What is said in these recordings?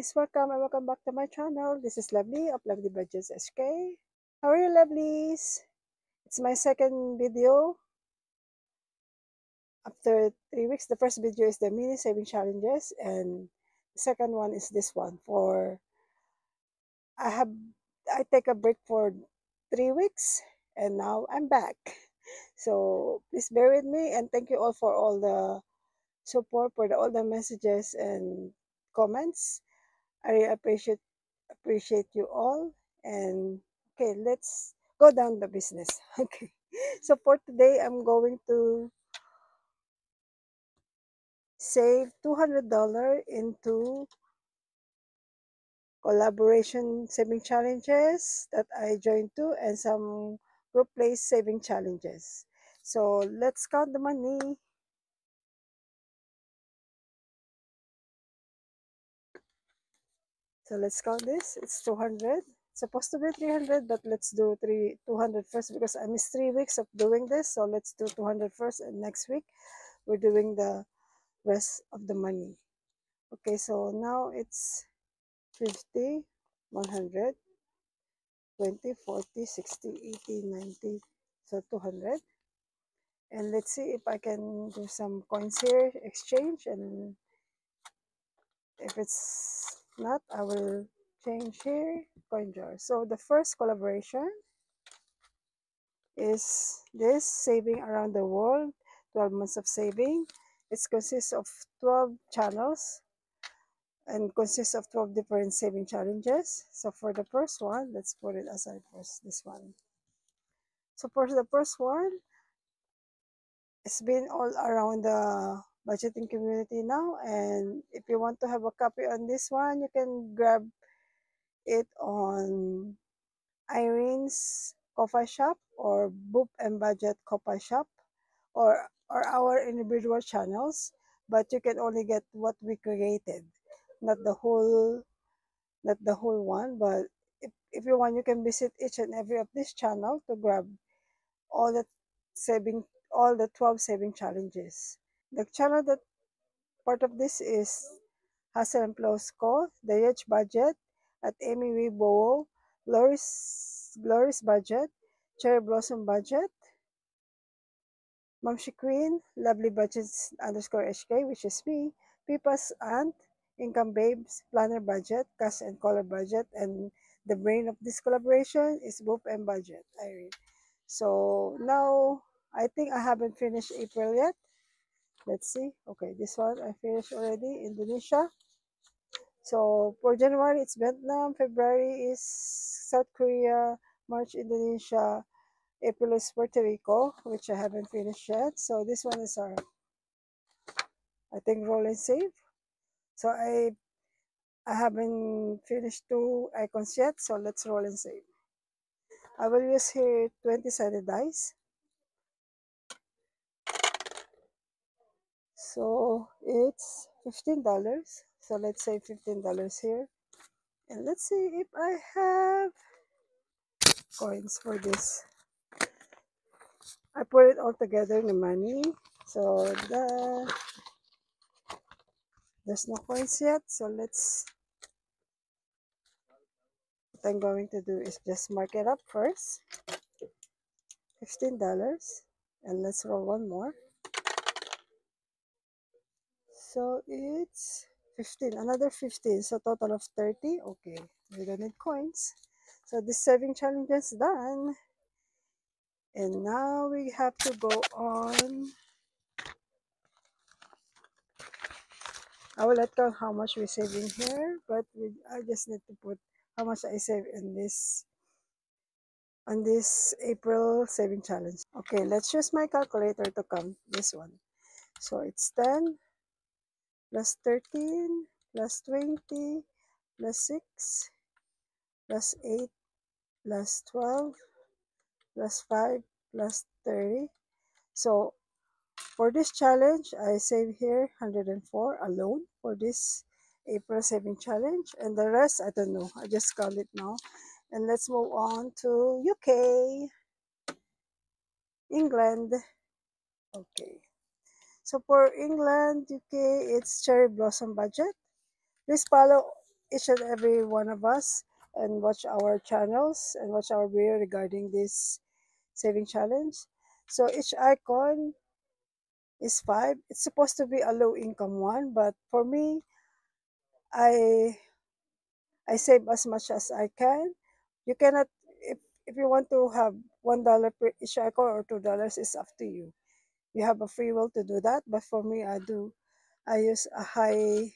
guys, welcome and welcome back to my channel. This is Lovely of Lovely Budgets SK. How are you, lovelies? It's my second video after 3 weeks. The first video is the mini saving challenges, and the second one is this one. I have I take a break for 3 weeks, and now I'm back. So please bear with me, and thank you all for all the support, for all the messages and comments. I really appreciate you all. And okay, let's go down the business. Okay. So for today, I'm going to save $200 into collaboration saving challenges that I joined to, and some group place saving challenges. So let's count the money. So let's count this. It's 200. It's supposed to be 300, but let's do 200 first because I missed 3 weeks of doing this. So let's do 200 first, and next week we're doing the rest of the money. Okay, so now it's 50, 100, 20, 40, 60, 80, 90, so 200. And let's see if I can do some coins here, exchange, and if it's not, I will change here, coin jar. So the first collaboration is this, saving around the world, 12 months of saving. It consists of 12 channels and consists of 12 different saving challenges. So for the first one, let's put it aside first, this one. So for the first one, it's been all around the budgeting community now, and if you want to have a copy on this one, you can grab it on Irene's Coffee Shop or Boop and Budget Coffee Shop, or our individual channels, but you can only get what we created, not the whole one. But if you want, you can visit each and every of this channel to grab all the saving, all the 12 saving challenges. The channel that part of this is Hustle and Flows Co., The Rich Budget, at Amy Weibo, Glory's Budget, Cherry Blossom Budget, Mamshi Queen, Lovely Budgets underscore HK, which is me, Pipa's Aunt, Income Babes, Planner Budget, Cash and Color Budget, and the brain of this collaboration is Boop and Budget, Irene. So now, I think I haven't finished April yet. Let's see. Okay, this one I finished already, Indonesia. So for January, it's Vietnam. February is South Korea. March, Indonesia. April is Puerto Rico, which I haven't finished yet. So this one is our, I think, roll and save. So I haven't finished 2 icons yet. So let's roll and save. I will use here 20-sided dice. So it's $15. So let's say $15 here. And let's see if I have coins for this. I put it all together in the money. So there's no coins yet. So let's, what I'm going to do is just mark it up first. $15. And let's roll one more. So it's 15, another 15. So total of 30. Okay, we don't need coins. So this saving challenge is done. And now we have to go on. I will let count how much we save in here, but I just need to put how much I save in this on this April saving challenge. Okay, let's use my calculator to count this one. So it's 10 plus 13 plus 20 plus 6 plus 8 plus 12 plus 5 plus 30. So for this challenge, I save here 104 alone for this April saving challenge, and the rest, I don't know. I just count it now. And let's move on to UK, England. Okay. So for England, UK, it's Cherry Blossom Budget. Please follow each and every one of us and watch our channels and watch our video regarding this saving challenge. So each icon is 5. It's supposed to be a low income one, but for me, I I save as much as I can. You cannot if you want to have $1 per each icon or $2, it's up to you. You have a free will to do that, but for me, I use a high.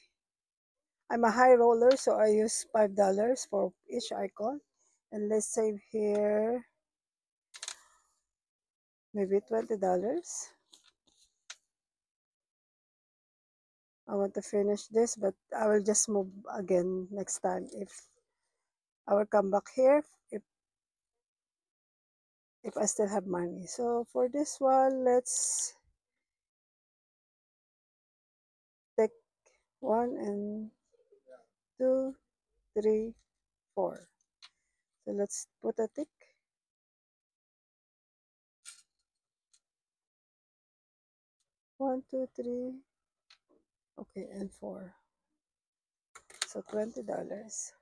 I'm a high roller, so I use $5 for each icon, and let's save here maybe $20. I want to finish this, but I will just move again next time if I will come back here if I still have money. So for this one, let's take 1 and 2, 3, 4. So let's put a tick. 1, 2, 3. Okay, and 4. So $20.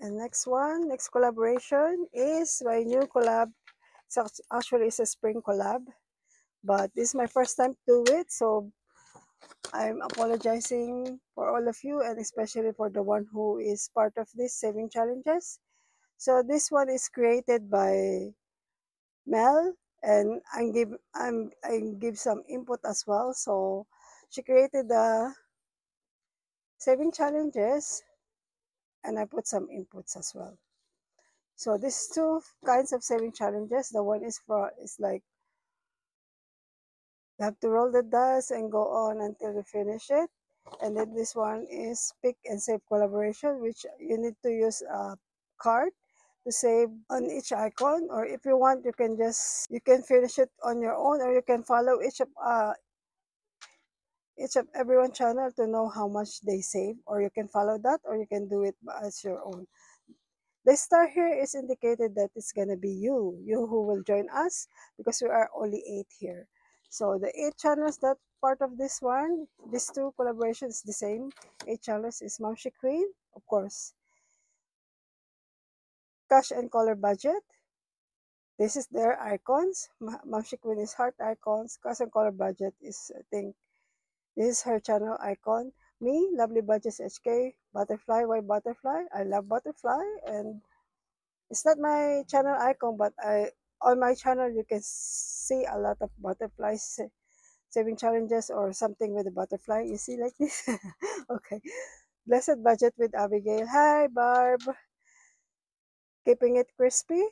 And next collaboration is my new collab. So actually, it's a spring collab, but this is my first time to do it, so I'm apologizing for all of you and especially for the one who is part of this saving challenges. So this one is created by Mel, and I give some input as well. So she created the saving challenges and I put some inputs as well. So these two kinds of saving challenges. The one is like you have to roll the dice and go on until you finish it. And then this one is pick and save collaboration, which you need to use a card to save on each icon. Or if you want, you can finish it on your own, or you can follow each of everyone channel to know how much they save, or you can follow that, or you can do it as your own. The star here is indicated that it's gonna be you who will join us because we are only 8 here. So the 8 channels that part of this one, these two collaborations, the same 8 channels is Mamshi Queen, of course, Cash and Color Budget. This is their icons. Mamshi Queen is heart icons. Cash and Color Budget is, I think, this is her channel icon. Me, Lovely Budgets HK, Butterfly. Why Butterfly? I love Butterfly, and it's not my channel icon, but on my channel you can see a lot of butterflies saving challenges or something with a butterfly. You see like this? Okay. Blessed Budget with Abigail. Hi, Barb. Keeping It Crispy.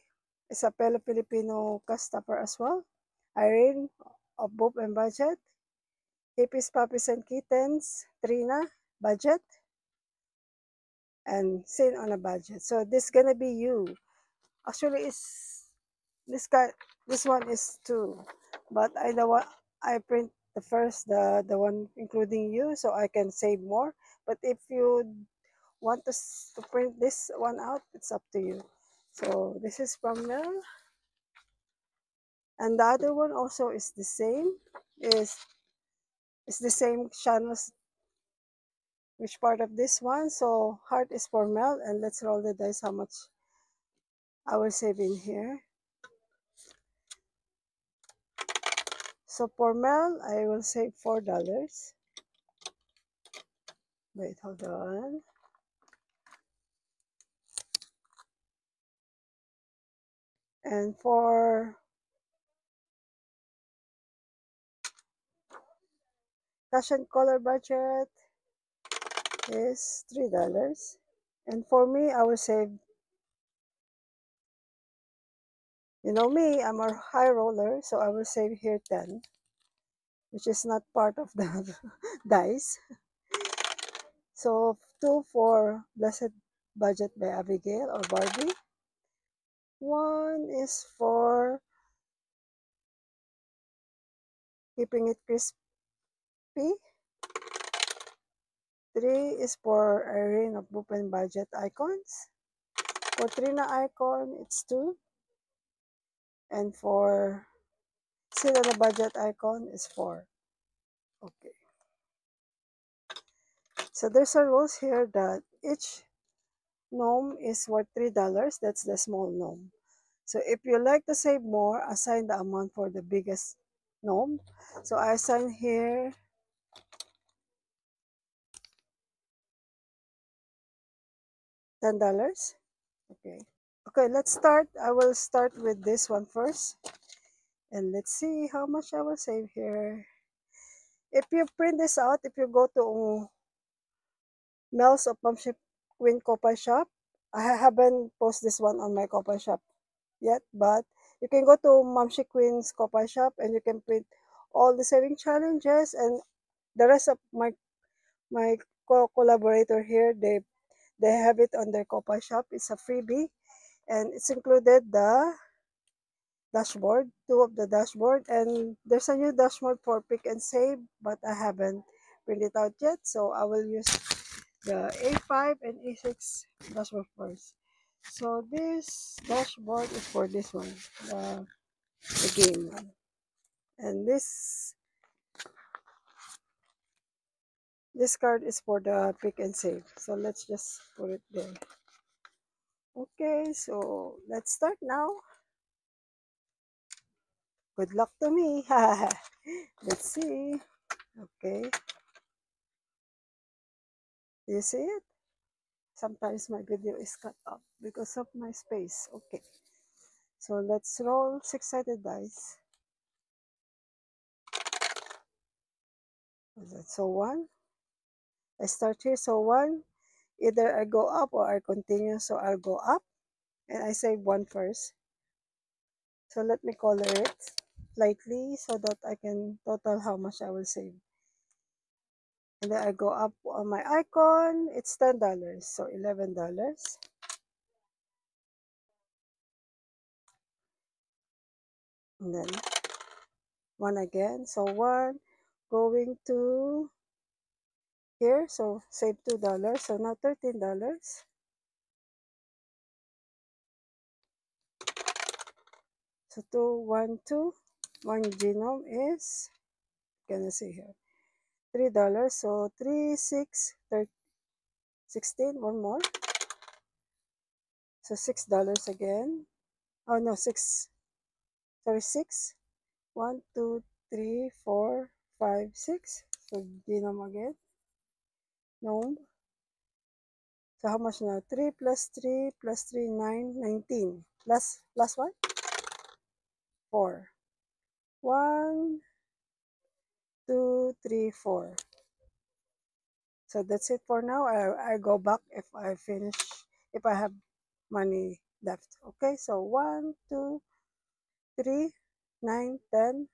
It's a Filipino customer as well. Irene of Boop and Budget. Hippies, Puppies and Kittens. Trina, Budget. And Sin on a Budget. So this gonna be you. Actually, it's this guy. This one is two, but I print the one including you, so I can save more. But if you want to print this one out, it's up to you. So this is from Mel, and the other one also is the same. Is the same channels. Which part of this one? So heart is for Mel, and let's roll the dice. How much I will save in here? So for Mel, I will save $4. Wait, hold on. And for cash and color budget is $3. And for me, I will save, you know me, I'm a high roller, so I will save here 10, which is not part of the dice. So 2 for Blessed Budget by Abigail or Barbie. 1 is for Keeping It Crispy. 3 is for Irene of Boop and Budget Icons. For Trina Icon, it's 2. And for sit on the budget icon is 4. Okay. So there's a rules here that each gnome is worth $3. That's the small gnome. So if you like to save more, assign the amount for the biggest gnome. So I assign here $10. Okay. Okay, let's start. I will start with this one first. And let's see how much I will save here. If you print this out, if you go to Mel's of Mamshi Queen Copa Shop, I haven't posted this one on my Copa Shop yet, but you can go to Mamshi Queen's Copa Shop and you can print all the saving challenges, and the rest of my collaborator here, they have it on their Copa Shop. It's a freebie, and it's included the dashboard, two of the dashboard, and there's a new dashboard for pick and save, but I haven't printed it out yet, so I will use the A5 and A6 dashboard first. So this dashboard is for this one, the game one, and this card is for the pick and save. So let's just put it there. Okay, so let's start now. Good luck to me. Let's see. Okay. Do you see it? Sometimes my video is cut off because of my space. Okay. So let's roll six-sided dice. So one. I start here. So one. Either I go up or I continue. So I'll go up. And I save one first. So let me color it lightly so that I can total how much I will save. And then I go up on my icon. It's $10. So $11. And then one again. So one going to here. So save $2. So now $13. So 212. One genome is, can you see here? $3. So 3, 6, 13, 16. One more. So $6 again. Oh no, 6. Sorry, 6. 1, 2, 3, 4, 5, 6. So genome again. No. So how much now? 3 plus 3 plus 3, 9, 19. Plus what? 4. 1, 2, 3, 4. So that's it for now. I go back if I finish, if I have money left. Okay, so 1, 2, 3, 9, 10,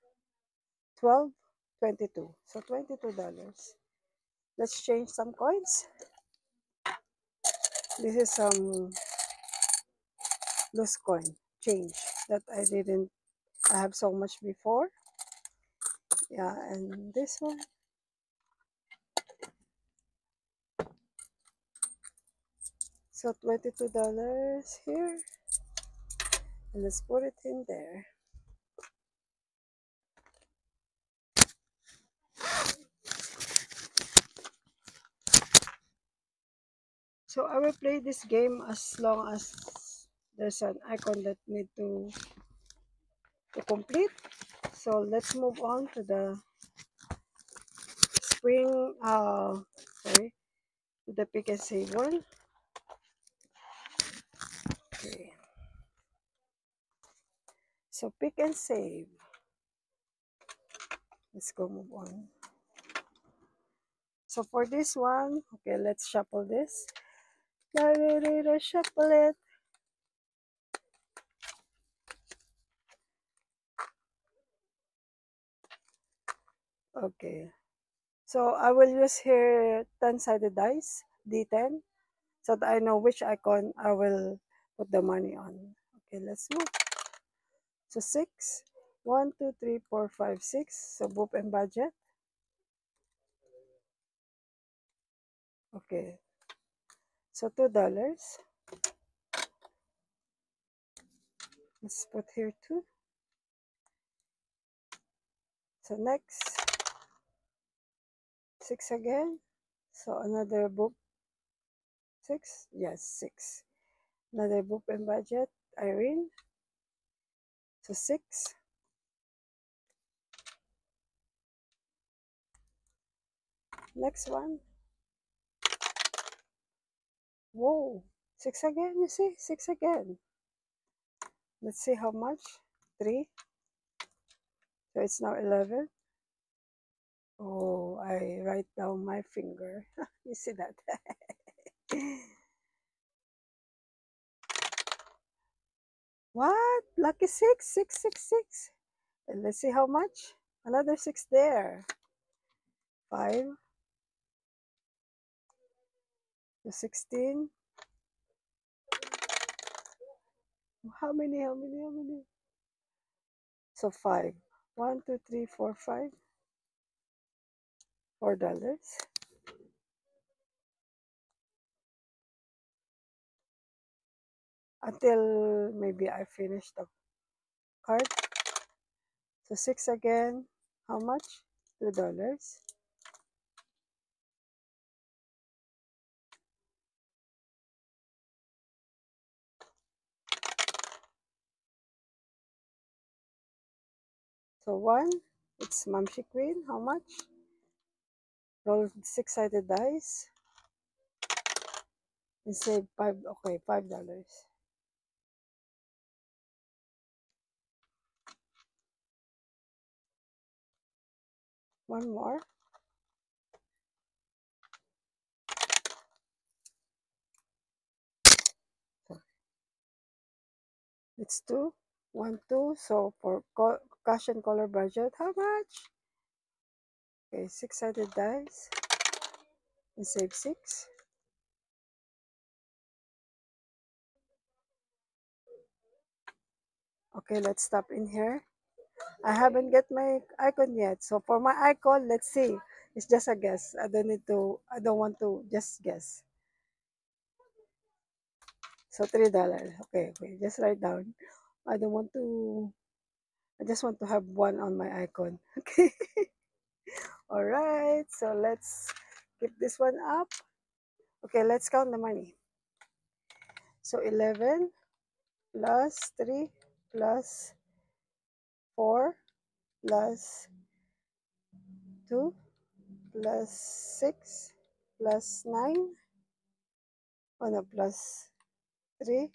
12, 22. So $22. Let's change some coins. This is some loose coin change that I have so much before. Yeah, and this one. So $22 here. And let's put it in there. So I will play this game as long as there's an icon that need to complete. So let's move on to the spring, sorry, to the pick and save one. Okay. So pick and save. Let's go move on. So for this one, okay, let's shuffle this. Shuffle it. Okay. So I will use here 10-sided dice, D10, so that I know which icon I will put the money on. Okay, let's move. So 6. 1, 2, 3, 4, 5, 6. So boop and budget. Okay. So $2. Let's put here 2. So next, 6 again. So another book, 6? Yes, 6. Another book and budget, Irene. So 6. Next one. Whoa, 6 again, you see? 6 again. Let's see how much. 3. So it's now 11. Oh, I write down my finger. You see that? What? Lucky 6, 6, 6, 6. And let's see how much. Another 6 there. 5 to 16. How many? How many? How many? So 5. 1, 2, 3, 4, 5. $4. Until maybe I finish the card. So 6 again. How much? $2. So 1. It's Mamshi Queen. How much? Roll 6-sided dice. And save 5. Okay, $5. One more. It's 2. 1, 2. So for cash and color budget, how much? Okay, 6-sided dice. And save 6. Okay, let's stop in here. I haven't get my icon yet. So for my icon, let's see. It's just a guess. I don't want to just guess. So $3. Okay, okay. Just write down. I don't want to, I just want to have one on my icon. Okay. All right. So let's keep this one up. Okay, let's count the money. So 11 plus 3 plus 4 plus 2 plus 6 plus 9. Oh no, plus 3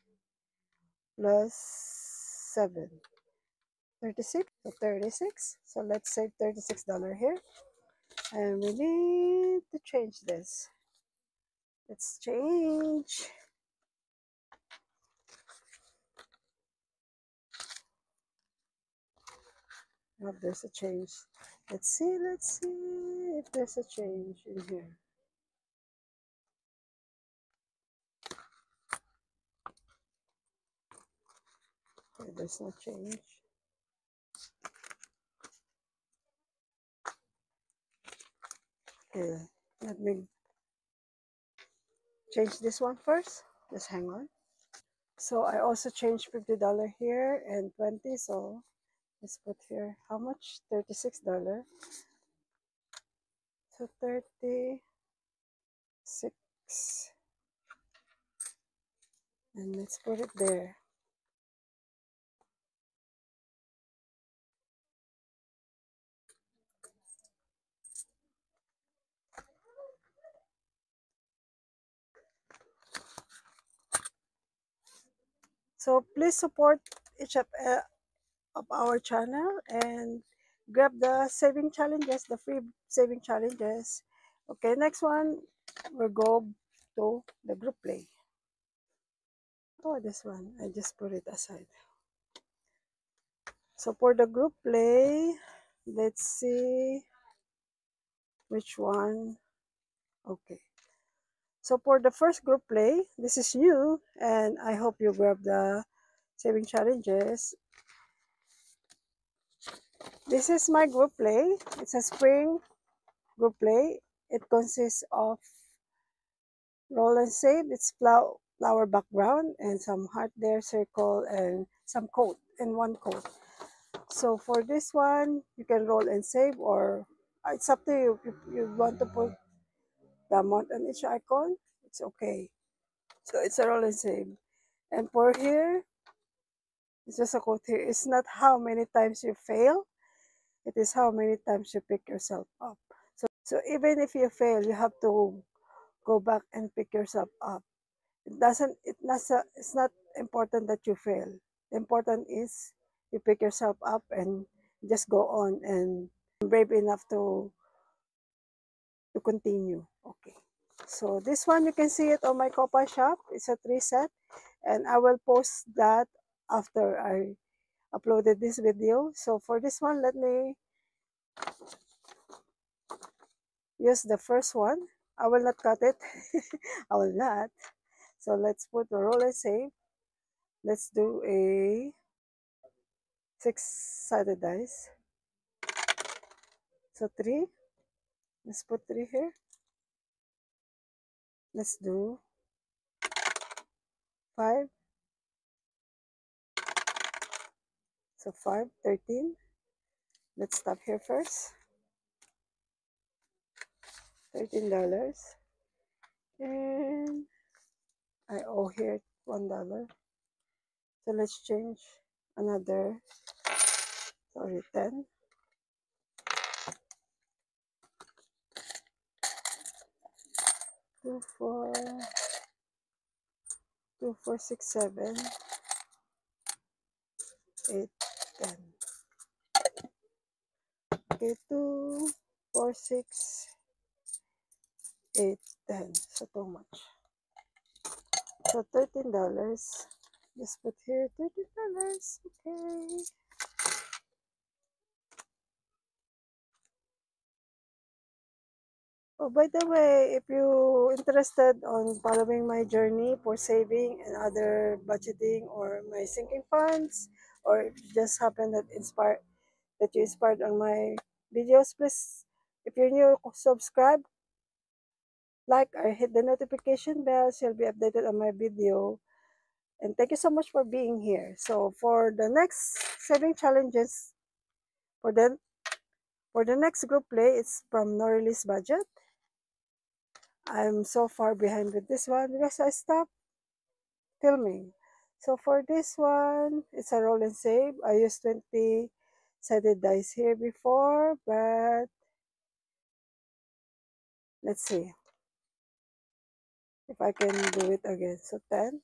plus 7. 36. So 36. So let's save $36 here. And we need to change this. Let's change. I hope there's a change. Let's see if there's a change in here. Okay, there's no change. Okay, let me change this one first. Just hang on. So I also changed $50 here and 20. So let's put here how much? $36. So 36. And let's put it there. So please support each of our channel and grab the saving challenges, the free saving challenges. Okay, next one, we'll go to the group play. Oh, this one, I just put it aside. So for the group play, let's see which one. Okay. So for the first group play, this is new, and I hope you grab the saving challenges. This is my group play. It's a spring group play. It consists of roll and save. It's flower background and some heart there, circle, and some coat, and one coat. So for this one, you can roll and save, or it's up to you. If you want to put the amount on each icon, it's okay. So it's a roll and save. And for here, it's just a quote here. It's not how many times you fail, it is how many times you pick yourself up. So even if you fail, you have to go back and pick yourself up. It's not important that you fail. The important is you pick yourself up and just go on and brave enough to continue. Okay. So this one, you can see it on my Copa shop. It's a 3 set, and I will post that after I uploaded this video. So for this one, let me use the first one. I will not cut it. I will not. So let's put the roll and save. Let's do a 6-sided dice. So 3. Let's put 3 here. Let's do 5. So 5, 13. Let's stop here first. $13. And I owe here $1. So let's change another, sorry, 10. 2, 4, 2, 4, 6, 7, 8, 10. Okay, 2, 4, 6, 8, 10. So too much. So $13. Just put here $13. Okay. Oh, by the way, if you interested on following my journey for saving and other budgeting or my sinking funds, or if you just happen that you inspired on my videos, please, if you're new, subscribe, like, or hit the notification bell so you'll be updated on my video. And thank you so much for being here. So for the next saving challenges, for the next group play, it's from Norili's budget. I'm so far behind with this one because I stopped filming. So for this one, it's a roll and save. I used 20-sided dice here before, but let's see if I can do it again. So 10,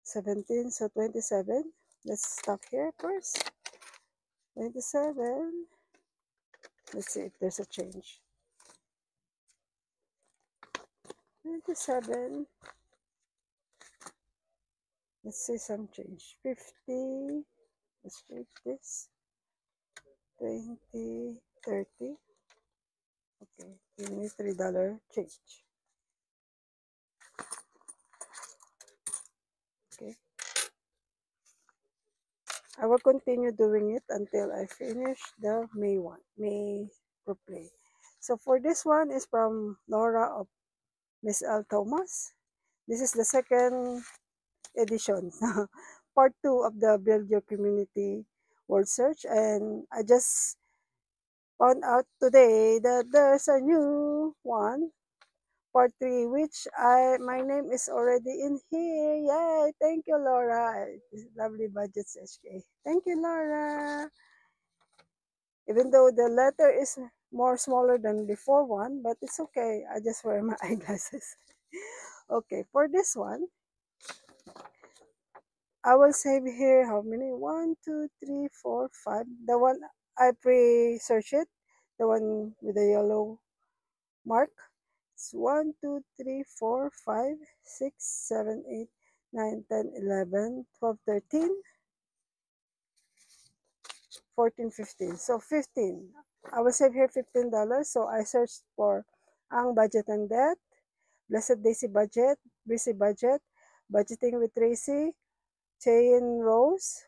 17, so 27. Let's stop here first. 27. Let's see if there's a change. 27. Let's see some change. 50. Let's change this. 20, 30. Okay, give me $3 change. Okay. I will continue doing it until I finish the May group play. So for this one is from Laura of Miss L. Thomas. This is the second edition, part 2 of the Build Your Community Word Search. And I just found out today that there's a new one, part 3, which my name is already in here. Yay! Thank you, Laura. Lovely Budgets HK. Thank you, Laura. Even though the letter is more smaller than before one, but it's okay. I just wear my eyeglasses. Okay, for this one, I will save here how many? 1, 2, 3, 4, 5. The one I pre-search it, the one with the yellow mark. It's 1, 2, 3, 4, 5, 6, 7, 8, 9, 10, 11, 12, 13, 14, 15. So 15. I will save here $15. So I searched for Ang Budget and Debt, Blessed Daisy Budget, Busy Budget, Budgeting with Tracy, Chain Rose,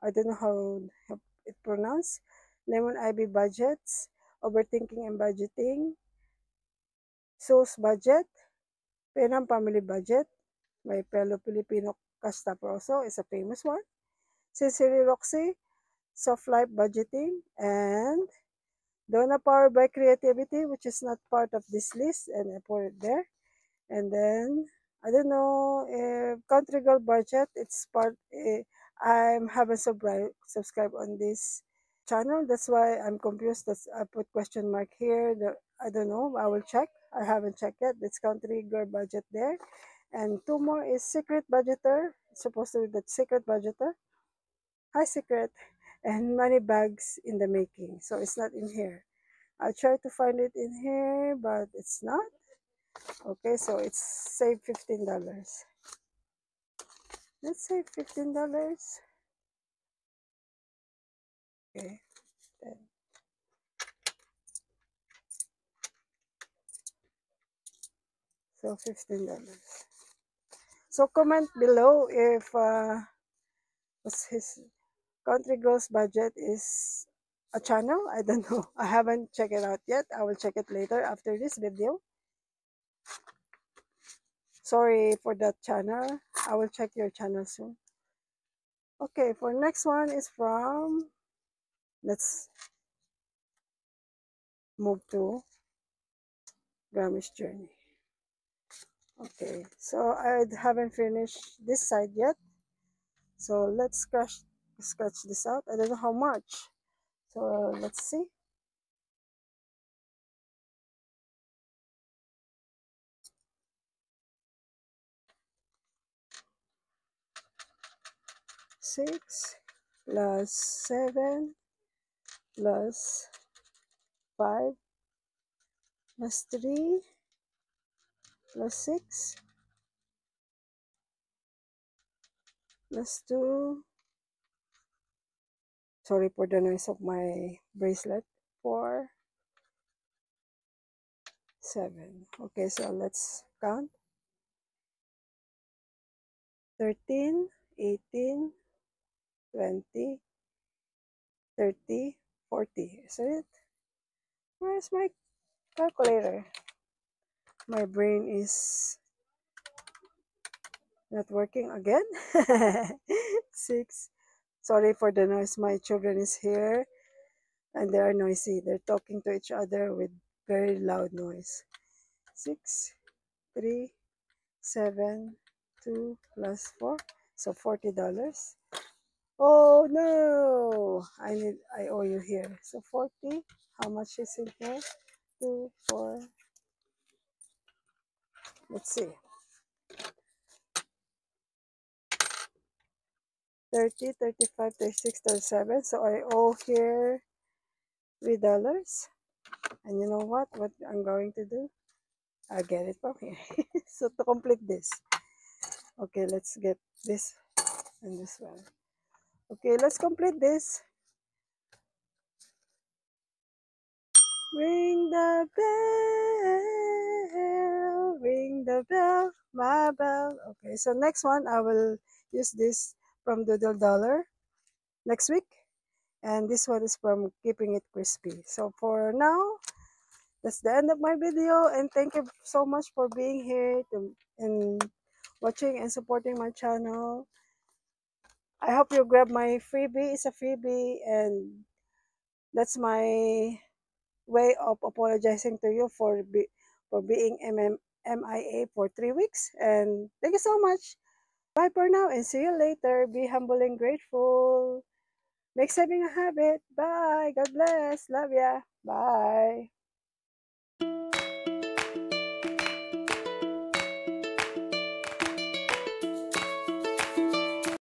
I don't know how it pronounced, Lemon Ivy Budgets, Overthinking and Budgeting, Soul's Budget, Penang Family Budget, my fellow Filipino Cash Topper also is a famous one. Sincerely Roxy, Soft Life Budgeting, and Donna Power by Creativity, which is not part of this list, and I put it there. And then I don't know if Country Girl Budget. It's part. I haven't subscribed on this channel. That's why I'm confused. That's I put question mark here. I don't know. I will check. I haven't checked yet. It's Country Girl Budget there, and two more is Secret Budgeter. It's supposed to be the Secret Budgeter. Hi Secret, and Money Bags in the Making. So it's not in here. I tried to find it in here, but it's not. Okay, so it's save $15. Let's save $15. Okay, then. So $15. So comment below if what's his Country Girls budget is a channel. I don't know. I haven't checked it out yet. I will check it later after this video. Sorry for that channel. I will check your channel soon. Okay, for next one is from, let's move to Grammy's Journey. Okay, so I haven't finished this side yet. So let's scratch this out. I don't know how much. So let's see. Six plus 7 plus 5 plus 3 plus 6 plus 2. Sorry for the noise of my bracelet. 4, 7. Okay, so let's count. 13, 18, 20, 30, 40. Is it? Where's my calculator? My brain is not working again. 6. Sorry for the noise. My children is here and they are noisy. They're talking to each other with very loud noise. 6, 3, 7, 2 plus 4. So $40. Oh no! I owe you here. So 40. How much is in here? 2, 4. Let's see. 30, 35, 36, 37. So I owe here $3. And you know what? What I'm going to do? I'll get it from here. So to complete this. Okay, let's get this and this one. Okay, let's complete this. Ring the bell, ring the bell, my bell. Okay, so next one, I will use this from Doodle Dollar next week. And this one is from Keeping It Crispy. So for now, that's the end of my video. And thank you so much for being here and watching and supporting my channel. I hope you grab my freebie. It's a freebie. And that's my way of apologizing to you for being MIA for 3 weeks. And thank you so much. Bye for now and see you later. Be humble and grateful. Make saving a habit. Bye. God bless. Love ya. Bye.